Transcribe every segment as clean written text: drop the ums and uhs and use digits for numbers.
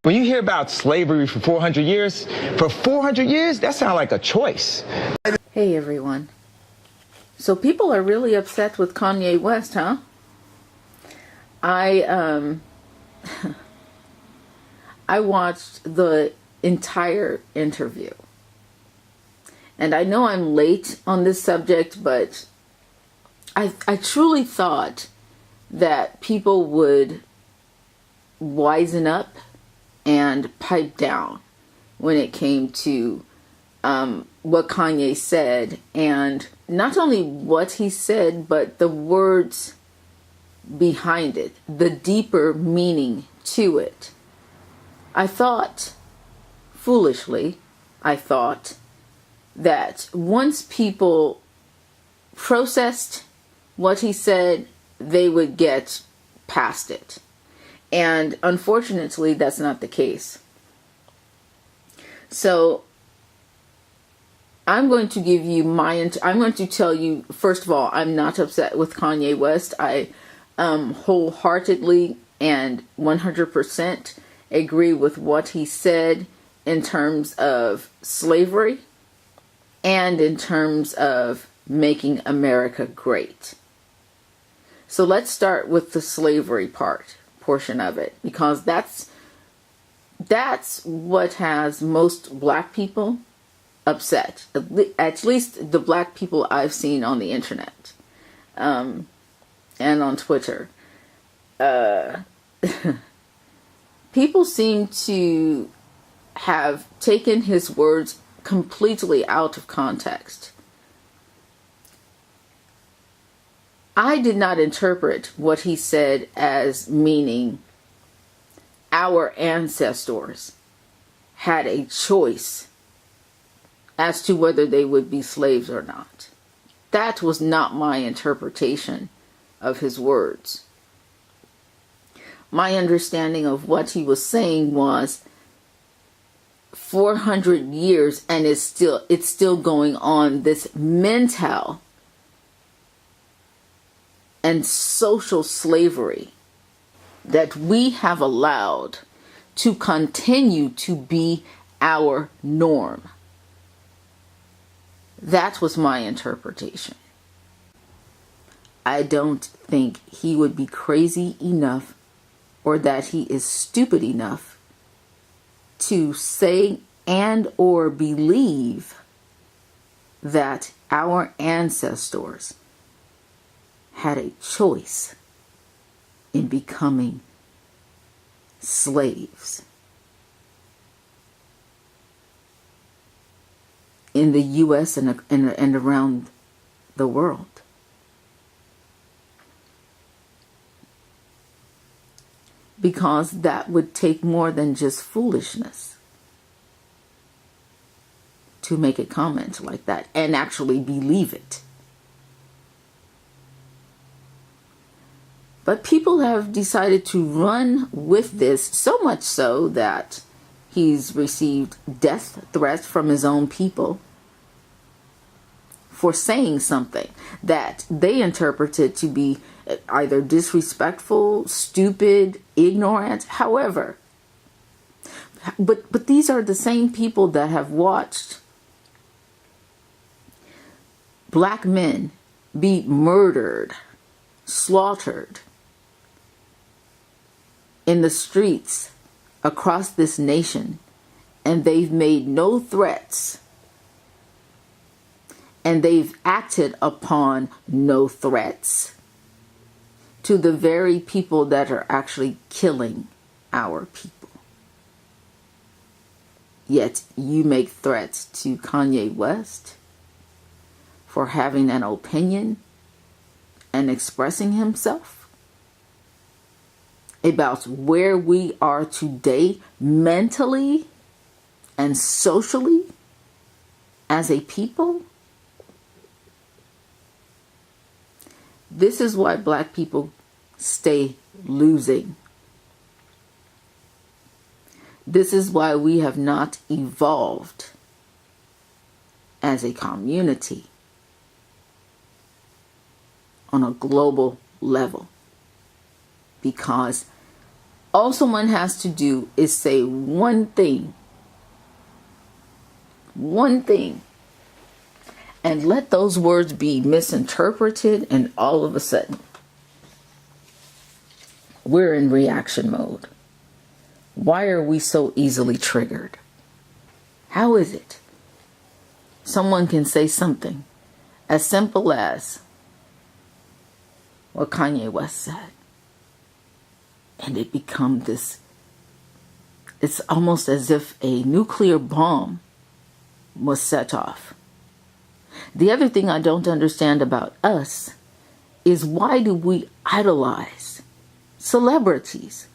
When you hear about slavery for 400 years, that sounds like a choice. Hey everyone. So people are really upset with Kanye West, huh? I watched the entire interview. And I know I'm late on this subject, but I truly thought that people would wisen up and pipe down when it came to what Kanye said, and not only what he said, but the words behind it, the deeper meaning to it. I thought, foolishly, that once people processed what he said, they would get past it. And unfortunately, that's not the case. So I'm going to give you I'm going to tell you, first of all, I'm not upset with Kanye West. I wholeheartedly and 100% agree with what he said in terms of slavery and in terms of making America great. So let's start with the slavery portion of it, because that's what has most black people upset, at least the black people I've seen on the internet and on Twitter. People seem to have taken his words completely out of context. I did not interpret what he said as meaning our ancestors had a choice as to whether they would be slaves or not. That was not my interpretation of his words. My understanding of what he was saying was 400 years, and it's still going on, this mental and social slavery that we have allowed to continue to be our norm. That was my interpretation. I don't think he would be crazy enough, or that he is stupid enough to say and or believe that our ancestors had a choice in becoming slaves in the U.S. and around the world. Because that would take more than just foolishness to make a comment like that and actually believe it. But people have decided to run with this, so much so that he's received death threats from his own people for saying something that they interpreted to be either disrespectful, stupid, ignorant, however. But these are the same people that have watched black men be murdered, slaughtered in the streets across this nation, and they've made no threats, and they've acted upon no threats to the very people that are actually killing our people. Yet you make threats to Kanye West for having an opinion and expressing himself about where we are today mentally and socially as a people. This is why black people stay losing. This is why we have not evolved as a community on a global level. Because All someone has to do is say one thing, and let those words be misinterpreted, and all of a sudden, we're in reaction mode. Why are we so easily triggered? How is it someone can say something as simple as what Kanye West said, and it become this, it's almost as if a nuclear bomb was set off. The other thing I don't understand about us is, why do we idolize celebrities?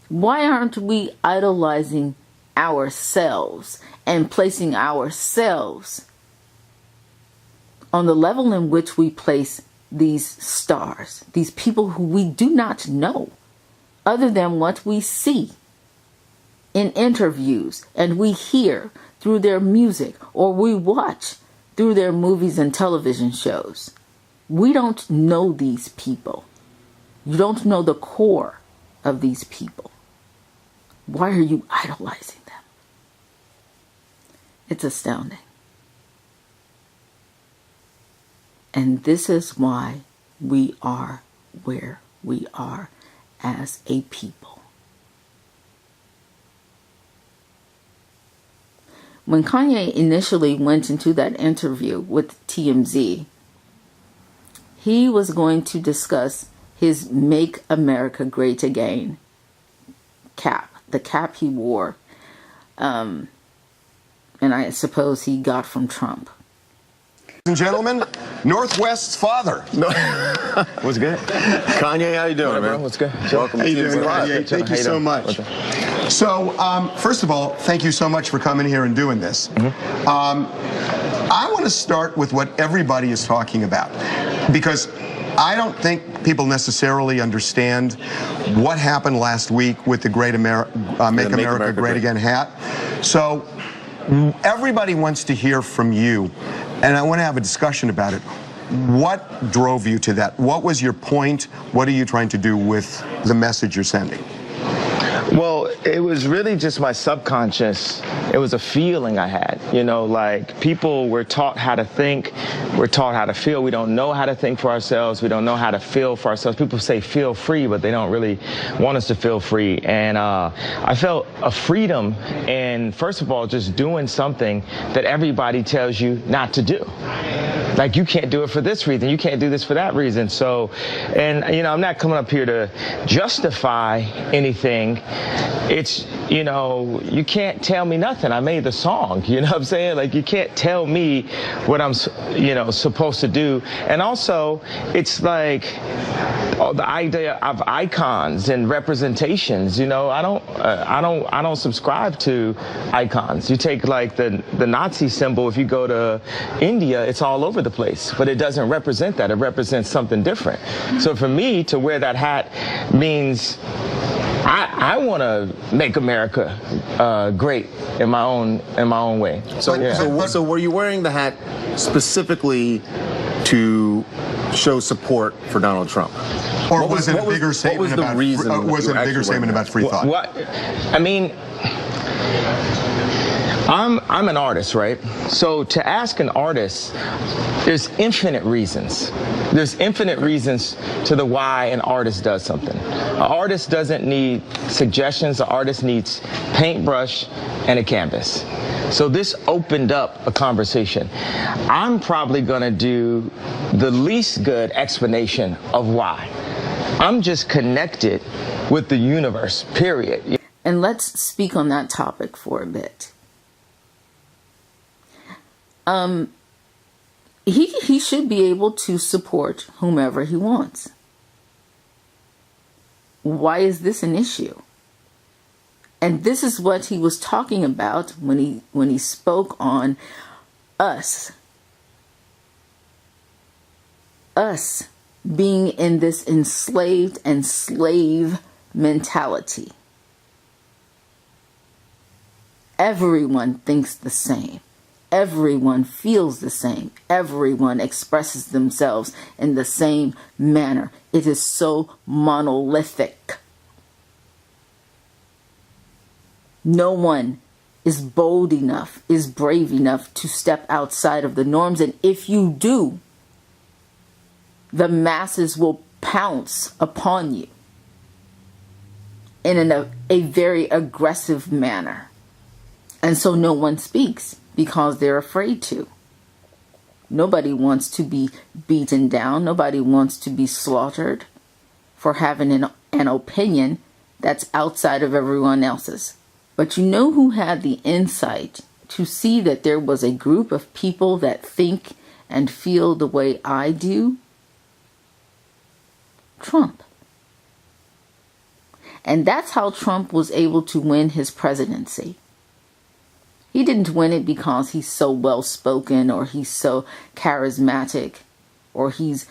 Why aren't we idolizing ourselves and placing ourselves on the level in which we place these stars, these people who we do not know other than what we see in interviews and we hear through their music, or we watch through their movies and television shows? We don't know these people. You don't know the core of these people. Why are you idolizing them? It's astounding. And this is why we are where we are as a people. When Kanye initially went into that interview with TMZ, he was going to discuss his Make America Great Again cap, the cap he wore, and I suppose he got from Trump. Ladies and gentlemen, Northwest's father. What's good? Kanye, how you doing, man? What's good? Welcome How to you doing, Kanye? Thank you so much. So, first of all, thank you so much for coming here and doing this. I want to start with what everybody is talking about, because I don't think people necessarily understand what happened last week with the Make America Great Again hat. So everybody wants to hear from you, and I want to have a discussion about it. What drove you to that? What was your point? What are you trying to do with the message you're sending? Well, it was really just my subconscious. It was a feeling I had, you know, like people were taught how to think, we're taught how to feel. We don't know how to think for ourselves. We don't know how to feel for ourselves. People say feel free, but they don't really want us to feel free. And I felt a freedom in, first of all, just doing something that everybody tells you not to do. Like, you can't do it for this reason. You can't do this for that reason. So, and, you know, I'm not coming up here to justify anything. It's, you know, you can't tell me nothing. I made the song, you know what I'm saying? Like, you can't tell me what I'm, you know, supposed to do. And also, it's like the idea of icons and representations. You know, I don't subscribe to icons. You take like the Nazi symbol. If you go to India, it's all over the place, but it doesn't represent that. It represents something different. So for me to wear that hat means I want to make America great in my own way. So, yeah. so were you wearing the hat specifically to show support for Donald Trump? Or was it a bigger statement about free thought? What? I mean, I'm an artist, right? So to ask an artist, there's infinite reasons. There's infinite reasons to the why an artist does something. An artist doesn't need suggestions. An artist needs paintbrush and a canvas. So this opened up a conversation. I'm probably gonna do the least good explanation of why. I'm just connected with the universe, period. And let's speak on that topic for a bit. He should be able to support whomever he wants. Why is this an issue? And this is what he was talking about when he spoke on us. Us being in this enslaved and slave mentality. Everyone thinks the same. Everyone feels the same. Everyone expresses themselves in the same manner. It is so monolithic. No one is bold enough, is brave enough to step outside of the norms. And if you do, the masses will pounce upon you in a very aggressive manner. And so no one speaks because they're afraid to. Nobody wants to be beaten down. Nobody wants to be slaughtered for having an opinion that's outside of everyone else's. But you know who had the insight to see that there was a group of people that think and feel the way I do? Trump. And that's how Trump was able to win his presidency. He didn't win it because he's so well-spoken or he's so charismatic or he's,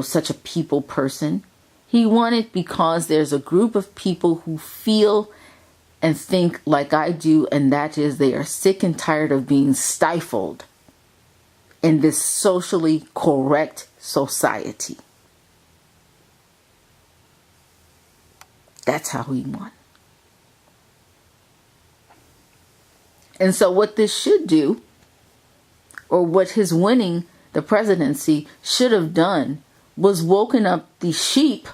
such a people person. He won it because there's a group of people who feel and think like I do, and that is they are sick and tired of being stifled in this socially correct society. That's how he won. And so what this should do, or what his winning the presidency should have done, was woken up the sheep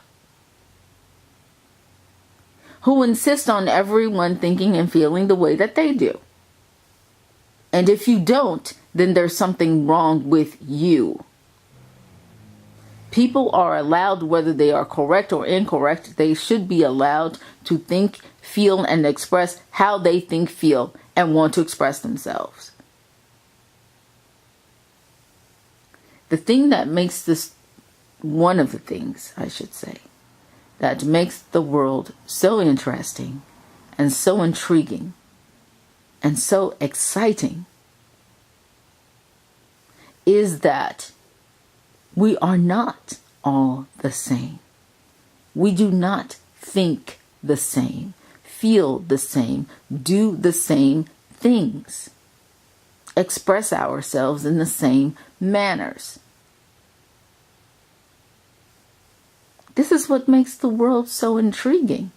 who insist on everyone thinking and feeling the way that they do. And if you don't, then there's something wrong with you. People are allowed, whether they are correct or incorrect, they should be allowed to think, feel, and express how they think, feel, and want to express themselves. The thing that makes this, one of the things, I should say, that makes the world so interesting and so intriguing and so exciting is that we are not all the same. We do not think the same, feel the same, do the same things, express ourselves in the same manners. This is what makes the world so intriguing.